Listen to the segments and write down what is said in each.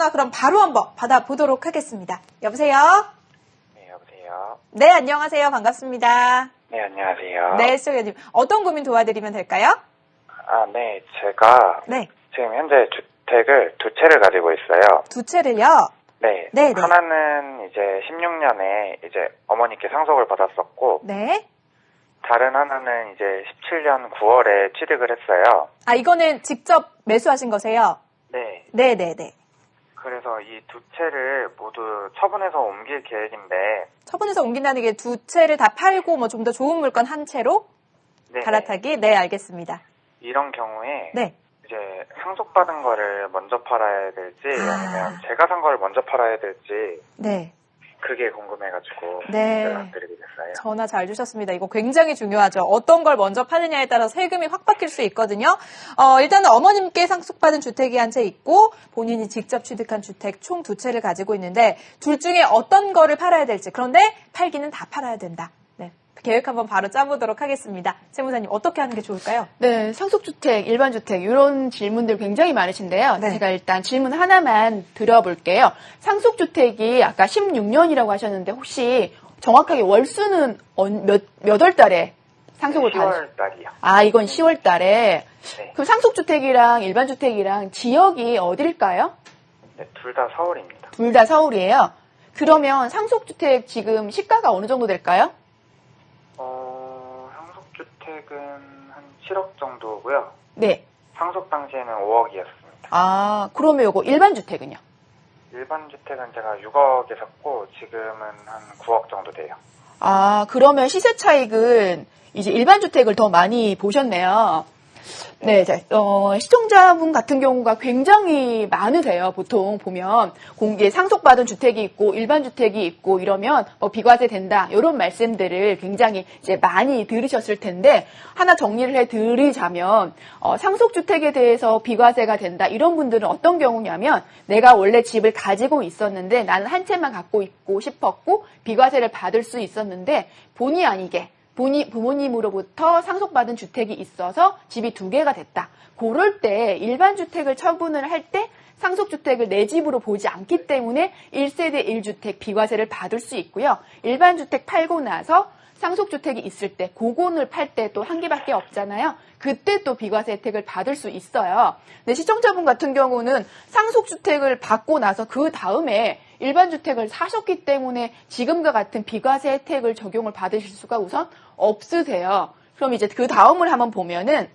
전화 그럼 바로 한번 받아보도록 하겠습니다. 여보세요? 네, 여보세요. 네, 안녕하세요. 반갑습니다. 네, 안녕하세요. 네, 시청자님. 어떤 고민 도와드리면 될까요? 네, 제가 네. 지금 현재 주택을 두 채를 가지고 있어요. 두 채를요? 네. 네, 네. 하나는 이제 16년에 이제 어머니께 상속을 받았었고, 네. 다른 하나는 이제 17년 9월에 취득을 했어요. 아, 이거는 직접 매수하신 거세요? 네. 네, 네, 네. 그래서 이 두 채를 모두 처분해서 옮길 계획인데, 처분해서 옮긴다는 게 두 채를 다 팔고 뭐 좀 더 좋은 물건 한 채로 네. 갈아타기? 네, 알겠습니다. 이런 경우에 네. 이제 상속받은 거를 먼저 팔아야 될지, 아니면 제가 산 거를 먼저 팔아야 될지, 네. 그게 궁금해가지고 네. 연락드리게 됐어요. 전화 잘 주셨습니다. 이거 굉장히 중요하죠. 어떤 걸 먼저 파느냐에 따라 세금이 확 바뀔 수 있거든요. 일단은 어머님께 상속받은 주택이 한 채 있고 본인이 직접 취득한 주택 총 두 채를 가지고 있는데 둘 중에 어떤 거를 팔아야 될지, 그런데 팔기는 다 팔아야 된다. 네. 계획 한번 바로 짜보도록 하겠습니다. 세무사님, 어떻게 하는 게 좋을까요? 네, 상속주택, 일반주택 이런 질문들 굉장히 많으신데요. 네. 제가 일단 질문 하나만 드려볼게요. 상속주택이 아까 16년이라고 하셨는데 혹시 정확하게 월수는 몇 월 달에 상속을 받으셨어요? 10월 달이요. 아, 이건 10월 달에. 네. 그럼 상속주택이랑 일반주택이랑 지역이 어딜까요? 네, 둘 다 서울입니다. 둘 다 서울이에요. 그러면 상속주택 지금 시가가 어느 정도 될까요? 상속주택은 한 7억 정도고요. 네. 상속 당시에는 5억이었습니다. 아, 그러면 요거 일반주택은요? 일반 주택은 제가 6억에 샀고 지금은 한 9억 정도 돼요. 아, 그러면 시세 차익은 이제 일반 주택을 더 많이 보셨네요. 네, 시청자분 같은 경우가 굉장히 많으세요. 보통 보면 공기에 상속받은 주택이 있고 일반 주택이 있고 이러면 비과세 된다 이런 말씀들을 굉장히 이제 많이 들으셨을 텐데 하나 정리를 해드리자면 상속 주택에 대해서 비과세가 된다 이런 분들은 어떤 경우냐면 내가 원래 집을 가지고 있었는데 나는 한 채만 갖고 있고 싶었고 비과세를 받을 수 있었는데 본의 아니게 부모님으로부터 상속받은 주택이 있어서 집이 두 개가 됐다. 그럴 때 일반 주택을 처분을 할 때 상속주택을 내 집으로 보지 않기 때문에 1세대 1주택 비과세를 받을 수 있고요. 일반 주택 팔고 나서 상속주택이 있을 때 그거를 팔 때 또 한 개밖에 없잖아요. 그때 또 비과세 혜택을 받을 수 있어요. 근데 시청자분 같은 경우는 상속주택을 받고 나서 그 다음에 일반 주택을 사셨기 때문에 지금과 같은 비과세 혜택을 적용을 받으실 수가 우선 없으세요. 그럼 이제 그 다음을 한번 보면은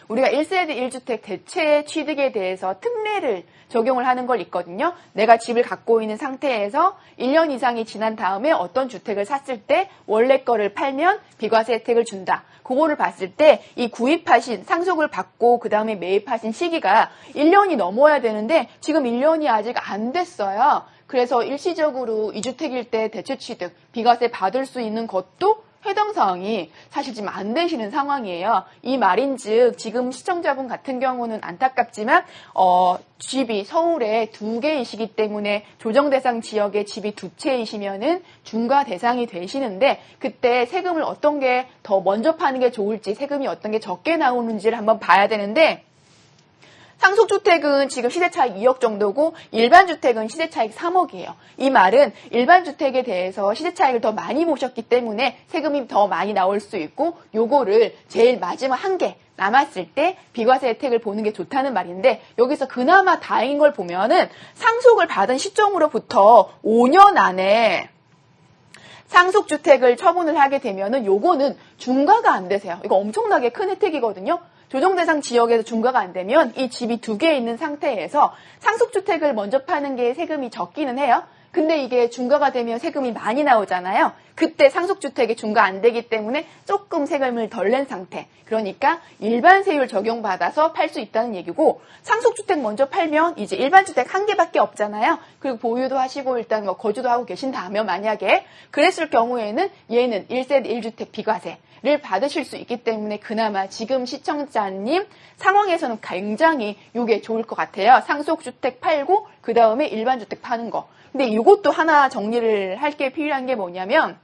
우리가 1세대 1주택 대체 취득에 대해서 특례를 적용을 하는 걸 있거든요. 내가 집을 갖고 있는 상태에서 1년 이상이 지난 다음에 어떤 주택을 샀을 때 원래 거를 팔면 비과세 혜택을 준다. 그거를 봤을 때 이 구입하신 상속을 받고 그 다음에 매입하신 시기가 1년이 넘어야 되는데 지금 1년이 아직 안 됐어요. 그래서 일시적으로 2주택일 때 대체 취득 비과세 받을 수 있는 것도 해당 사항이 사실 지금 안 되시는 상황이에요. 이 말인즉 지금 시청자분 같은 경우는 안타깝지만 집이 서울에 두 개이시기 때문에 조정 대상 지역에 집이 두 채이시면은 중과 대상이 되시는데 그때 세금을 어떤 게 더 먼저 파는 게 좋을지 세금이 어떤 게 적게 나오는지를 한번 봐야 되는데 상속주택은 지금 시세차익 2억 정도고 일반주택은 시세차익 3억이에요. 이 말은 일반주택에 대해서 시세차익을 더 많이 보셨기 때문에 세금이 더 많이 나올 수 있고 요거를 제일 마지막 한 개 남았을 때 비과세 혜택을 보는 게 좋다는 말인데 여기서 그나마 다행인 걸 보면은 상속을 받은 시점으로부터 5년 안에 상속주택을 처분을 하게 되면은 요거는 중과가 안 되세요. 이거 엄청나게 큰 혜택이거든요. 조정대상 지역에서 중과가 안 되면 이 집이 두 개 있는 상태에서 상속주택을 먼저 파는 게 세금이 적기는 해요. 근데 이게 중과가 되면 세금이 많이 나오잖아요. 그때 상속주택이 중과 안 되기 때문에 조금 세금을 덜 낸 상태. 그러니까 일반 세율 적용받아서 팔 수 있다는 얘기고 상속주택 먼저 팔면 이제 일반주택 한 개밖에 없잖아요. 그리고 보유도 하시고 일단 거주도 하고 계신다면 만약에 그랬을 경우에는 얘는 1세대 1주택 비과세를 받으실 수 있기 때문에 그나마 지금 시청자님 상황에서는 굉장히 이게 좋을 것 같아요. 상속주택 팔고 그 다음에 일반주택 파는 거. 근데 이것도 하나 정리를 할 게 필요한 게 뭐냐면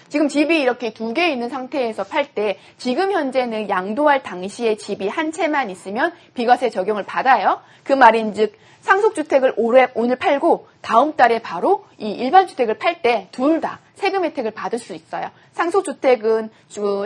지금 집이 이렇게 두 개 있는 상태에서 팔 때 지금 현재는 양도할 당시에 집이 한 채만 있으면 비과세 적용을 받아요. 그 말인즉 상속주택을 오늘 팔고 다음 달에 바로 이 일반 주택을 팔 때 둘 다 세금 혜택을 받을 수 있어요. 상속주택은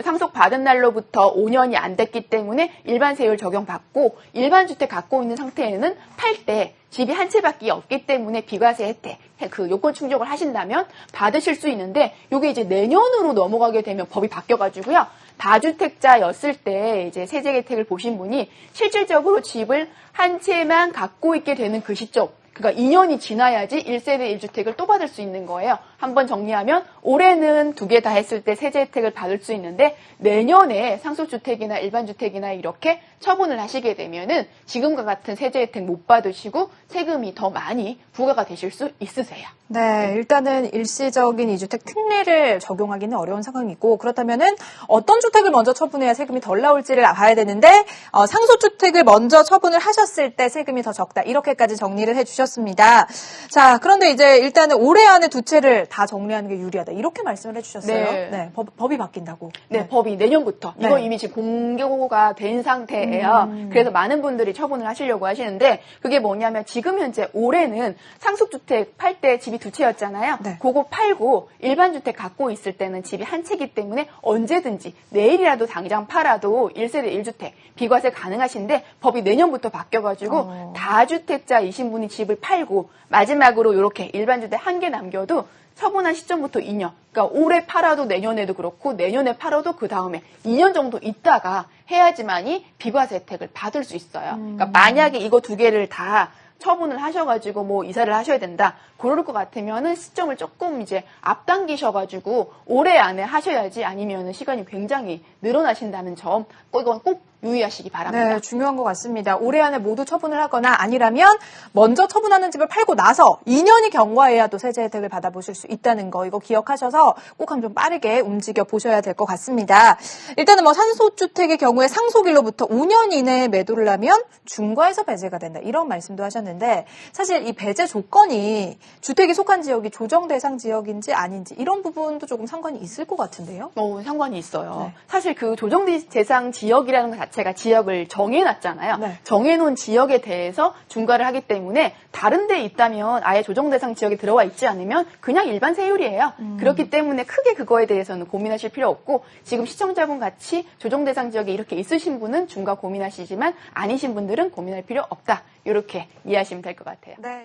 상속받은 날로부터 5년이 안 됐기 때문에 일반 세율 적용받고 일반 주택 갖고 있는 상태에는 팔 때 집이 한 채밖에 없기 때문에 비과세 혜택, 그 요건 충족을 하신다면 받으실 수 있는데 이게 이제 내년으로 넘어가게 되면 법이 바뀌어가지고요. 다주택자였을 때 이제 세제 혜택을 보신 분이 실질적으로 집을 한 채만 갖고 있게 되는 그 시점, 그러니까 2년이 지나야지 1세대 1주택을 또 받을 수 있는 거예요. 한번 정리하면 올해는 2개 다 했을 때 세제 혜택을 받을 수 있는데 내년에 상속주택이나 일반주택이나 이렇게 처분을 하시게 되면은 지금과 같은 세제 혜택 못 받으시고 세금이 더 많이 부과가 되실 수 있으세요. 네, 일단은 일시적인 2주택 특례를 적용하기는 어려운 상황이고 그렇다면은 어떤 주택을 먼저 처분해야 세금이 덜 나올지를 봐야 되는데 상속주택을 먼저 처분을 하셨을 때 세금이 더 적다 이렇게까지 정리를 해주셨습니다. 자, 그런데 이제 일단은 올해 안에 두 채를 다 정리하는 게 유리하다 이렇게 말씀을 해주셨어요. 네. 법이 바뀐다고. 네, 법이 내년부터. 이거 네. 이미 지금 공고가 된 상태예요. 그래서 많은 분들이 처분을 하시려고 하시는데 그게 뭐냐면 지금 현재 올해는 상속주택 팔 때 집이 두 채였잖아요. 네. 그거 팔고 일반주택 갖고 있을 때는 집이 한 채이기 때문에 언제든지 내일이라도 당장 팔아도 1세대 1주택 비과세 가능하신데 법이 내년부터 바뀌어가지고 다주택자이신 분이 집을 팔고 마지막으로 이렇게 일반주택 한 개 남겨도 처분한 시점부터 2년. 그러니까 올해 팔아도 내년에도 그렇고 내년에 팔아도 그 다음에 2년 정도 있다가 해야지만이 비과세 혜택을 받을 수 있어요. 그러니까 만약에 이거 두 개를 다 처분을 하셔가지고 뭐 이사를 하셔야 된다. 그럴 것 같으면은 시점을 조금 이제 앞당기셔가지고 올해 안에 하셔야지 아니면은 시간이 굉장히 늘어나신다는 점 이건 꼭 유의하시기 바랍니다. 네, 중요한 것 같습니다. 올해 안에 모두 처분을 하거나 아니라면 먼저 처분하는 집을 팔고 나서 2년이 경과해야 또 세제 혜택을 받아보실 수 있다는 거 이거 기억하셔서 꼭 한번 좀 빠르게 움직여 보셔야 될 것 같습니다. 일단은 뭐 상속주택의 경우에 상속일로부터 5년 이내에 매도를 하면 중과에서 배제가 된다 이런 말씀도 하셨는데 사실 이 배제 조건이 주택이 속한 지역이 조정 대상 지역인지 아닌지 이런 부분도 조금 상관이 있을 것 같은데요. 상관이 있어요. 네. 사실 그 조정 대상 지역이라는 것 자체가 지역을 정해놨잖아요. 네. 정해놓은 지역에 대해서 중과를 하기 때문에 다른 데 있다면 아예 조정 대상 지역에 들어와 있지 않으면 그냥 일반 세율이에요. 그렇기 때문에 크게 그거에 대해서는 고민하실 필요 없고 지금 시청자분 같이 조정 대상 지역에 이렇게 있으신 분은 중과 고민하시지만 아니신 분들은 고민할 필요 없다. 이렇게 이해하시면 될 것 같아요. 네.